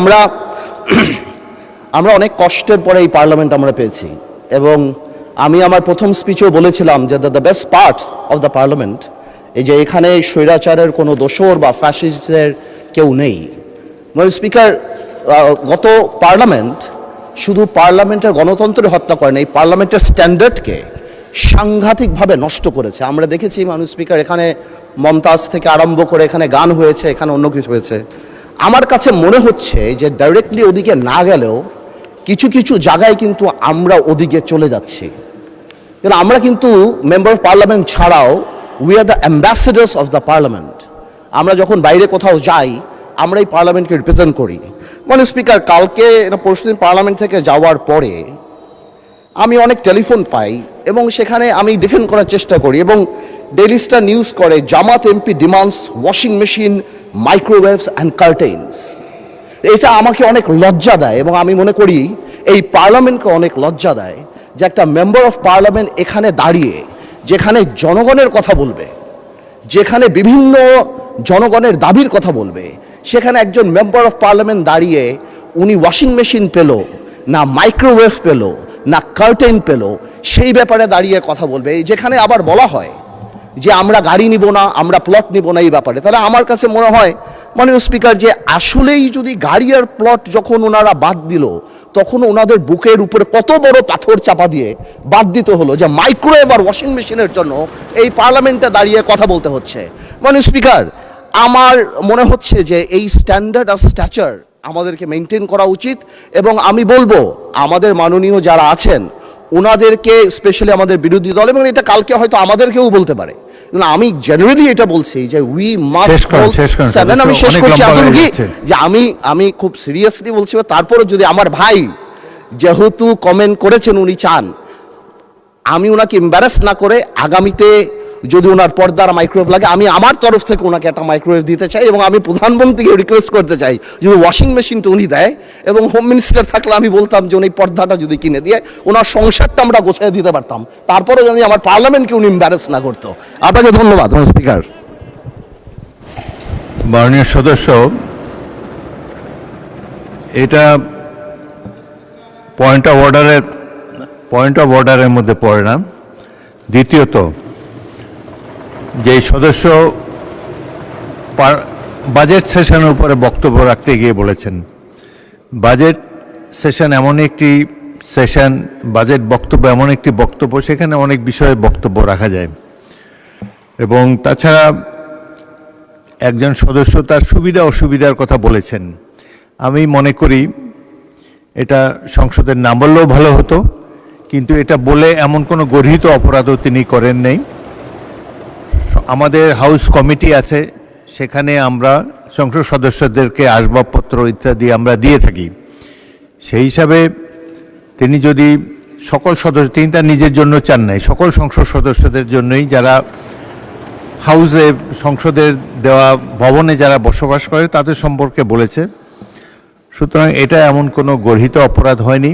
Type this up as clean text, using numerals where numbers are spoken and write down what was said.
আমরা আমরা অনেক কষ্টের পরে এই পার্লামেন্ট আমরা পেয়েছি এবং আমি আমার প্রথম স্পিচেও বলেছিলাম যে the best part of the parliament এই যে এখানে স্বৈরাচারের কোনো দোসর বা ফ্যাসিস্টের কেউ নেই। মানে স্পিকার, গত পার্লামেন্ট শুধু পার্লামেন্টের গণতন্ত্রের হত্যা করে না, এই পার্লামেন্টের স্ট্যান্ডার্ডকে সাংঘাতিকভাবে নষ্ট করেছে। আমরা দেখেছি মানুষ স্পিকার, এখানে মমতাজ থেকে আরম্ভ করে এখানে গান হয়েছে, এখানে অন্য কিছু হয়েছে। আমার কাছে মনে হচ্ছে যে ডাইরেক্টলি ওদিকে না গেলেও কিছু কিছু জায়গায় কিন্তু আমরা ওদিকে চলে যাচ্ছি। কারণ আমরা কিন্তু মেম্বার অফ পার্লামেন্ট ছাড়াও we are the ambassadors of the parliament. আমরা যখন বাইরে কোথাও যাই আমরা এই পার্লামেন্টকে রিপ্রেজেন্ট করি। মানে স্পিকার, কালকে পরশুদিন পার্লামেন্ট থেকে যাওয়ার পরে আমি অনেক টেলিফোন পাই এবং সেখানে আমি ডিফেন্ড করার চেষ্টা করি এবং ডেইলি স্টার নিউজ করে Jamaat MP demands washing machine, microwaves and curtains. এটা আমাকে অনেক লজ্জা দেয় এবং আমি মনে করি এই পার্লামেন্টকে অনেক লজ্জা দেয় যে একটা মেম্বার অফ পার্লামেন্ট এখানে দাঁড়িয়ে যেখানে জনগণের কথা বলবে, যেখানে বিভিন্ন জনগণের দাবির কথা বলবে, সেখানে একজন মেম্বার অফ পার্লামেন্ট দাঁড়িয়ে উনি ওয়াশিং মেশিন পেল না, মাইক্রোওয়েভ পেল না, কার্টেন পেল, সেই ব্যাপারে দাঁড়িয়ে কথা বলবে। যেখানে আবার বলা হয় যে আমরা গাড়ি নিব না, আমরা প্লট নিব না এই ব্যাপারে। তাহলে আমার কাছে মনে হয় মাননীয় স্পিকার যে আসলেই যদি গাড়ি আর প্লট যখন ওনারা বাদ দিল তখন ওনাদের বুকের উপরে কত বড় পাথর চাপা দিয়ে বাদ দিতে হলো যে মাইক্রোওয়েভ আর ওয়াশিং মেশিনের জন্য এই পার্লামেন্টে দাঁড়িয়ে কথা বলতে হচ্ছে। মাননীয় স্পিকার, আমার মনে হচ্ছে যে এই স্ট্যান্ডার্ড আর স্ট্যাচার আমাদেরকে মেনটেন করা উচিত এবং আমি বলবো আমাদের মাননীয় যারা আছেন ওনাদেরকে, স্পেশালি আমাদের বিরোধী দল, এবং এটা কালকে হয়তো আমাদেরকেও বলতে পারে, আমি জেনারেলি এটা বলছি যে উই মাস্ট, আমি শেষ করছি যে আমি খুব সিরিয়াসলি বলছি। তারপরে যদি আমার ভাই যেহেতু কমেন্ট করেছেন, উনি চান আমি ওনাকে এম্বারাস না করে আগামীতে যদি ওনার পর্দার মাইক্রোওয়েভ লাগে আমি আমার তরফ থেকে ওনাকে একটা মাইক্রোওয়েভ দিতে চাই এবং আমি প্রধানমন্ত্রীকে রিকোয়েস্ট করতে চাই যদি ওয়াশিং মেশিনটা উনি দেয় এবং হোম মিনিস্টার থাকলে আমি বলতাম যে উনি পর্দাটা যদি কিনে দিয়ে ওনার সংসারটা আমরা গোছায় দিতে পারতাম, তারপরে যদি আমার পার্লামেন্টকে উনি এম্বারাস না করতো। আপনাকে ধন্যবাদ স্পিকার। মাননীয় সদস্য, এটা পয়েন্ট অফ অর্ডারের মধ্যে পড়ে না। দ্বিতীয়ত, যে সদস্য বাজেট সেশনের উপরে বক্তব্য রাখতে গিয়ে বলেছেন, বাজেট সেশন এমন একটি সেশন, বাজেট বক্তব্য এমন একটি বক্তব্য সেখানে অনেক বিষয়ে বক্তব্য রাখা যায় এবং তাছাড়া একজন সদস্য তার সুবিধা অসুবিধার কথা বলেছেন। আমি মনে করি এটা সংসদের না বললেও ভালো হতো, কিন্তু এটা বলে এমন কোনো গর্হিত অপরাধও তিনি করেন নাই। আমাদের হাউস কমিটি আছে, সেখানে আমরা সংসদ সদস্যদেরকে আসবাবপত্র ইত্যাদি আমরা দিয়ে থাকি। সেই হিসাবে তিনি যদি সকল সদস্য, তিনি তার নিজের জন্য চান নাই, সকল সংসদ সদস্যদের জন্যই যারা হাউসে, সংসদের দেওয়া ভবনে যারা বসবাস করে তাদের সম্পর্কে বলেছে। সুতরাং এটা এমন কোনো গর্হিত অপরাধ হয়নি।